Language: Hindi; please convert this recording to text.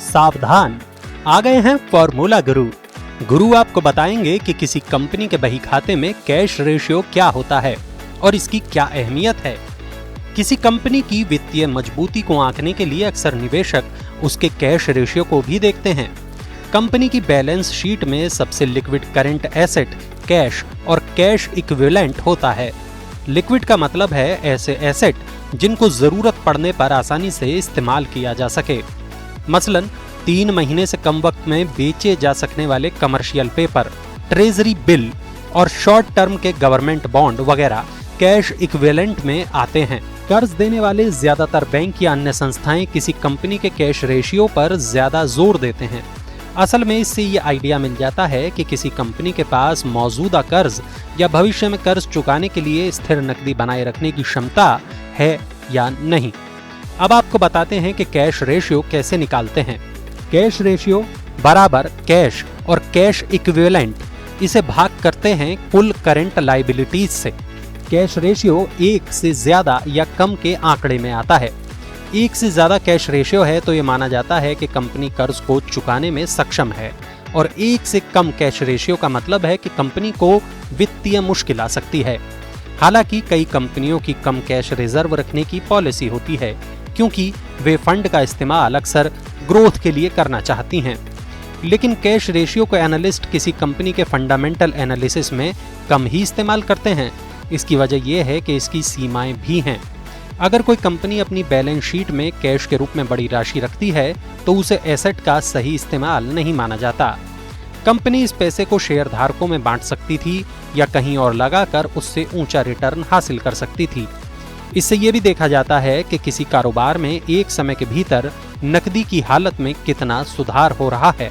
सावधान, आ गए हैं फॉर्मूला गुरु आपको बताएंगे कि किसी कंपनी के बही खाते में कैश रेशियो क्या होता है और इसकी क्या अहमियत है। किसी कंपनी की वित्तीय मजबूती को आंकने के लिए अक्सर निवेशक उसके कैश रेशियो को भी देखते हैं। कंपनी की बैलेंस शीट में सबसे लिक्विड करंट एसेट कैश और कैश इक्विवेलेंट होता है। लिक्विड का मतलब है ऐसे एसेट जिनको जरूरत पड़ने पर आसानी से इस्तेमाल किया जा सके। मसलन 3 महीने से कम वक्त में बेचे जा सकने वाले कमर्शियल पेपर, ट्रेजरी बिल और शॉर्ट टर्म के गवर्नमेंट बॉन्ड वगैरह कैश इक्विवेलेंट में आते हैं। कर्ज देने वाले ज्यादातर बैंक या अन्य संस्थाएं किसी कंपनी के कैश रेशियो पर ज्यादा जोर देते हैं। असल में इससे ये आइडिया मिल जाता है कि किसी कंपनी के पास मौजूदा कर्ज या भविष्य में कर्ज चुकाने के लिए स्थिर नकदी बनाए रखने की क्षमता है या नहीं। अब आपको बताते हैं कि कैश रेशियो कैसे निकालते हैं। कैश रेशियो बराबर कैश और कैश इक्विवेलेंट, इसे भाग करते हैं कुल करंट लायबिलिटीज से। कैश रेशियो 1 से ज्यादा या कम के आंकड़े में आता है। 1 से ज्यादा कैश रेशियो है तो ये माना जाता है कि कंपनी कर्ज को चुकाने में सक्षम है, और 1 से कम कैश रेशियो का मतलब है कि कंपनी को वित्तीय मुश्किल आ सकती है। हालांकि कई कंपनियों की कम कैश रिजर्व रखने की पॉलिसी होती है, क्योंकि वे फंड का इस्तेमाल अक्सर ग्रोथ के लिए करना चाहती हैं। लेकिन कैश रेशियो को एनालिस्ट किसी कंपनी के फंडामेंटल एनालिसिस में कम ही इस्तेमाल करते हैं। इसकी वजह यह है कि इसकी सीमाएं भी हैं। अगर कोई कंपनी अपनी बैलेंस शीट में कैश के रूप में बड़ी राशि रखती है तो उसे एसेट का सही इस्तेमाल नहीं माना जाता। कंपनी इस पैसे को शेयरधारकों में बांट सकती थी या कहीं और लगाकर उससे ऊंचा रिटर्न हासिल कर सकती थी। इससे यह भी देखा जाता है कि किसी कारोबार में एक समय के भीतर नकदी की हालत में कितना सुधार हो रहा है।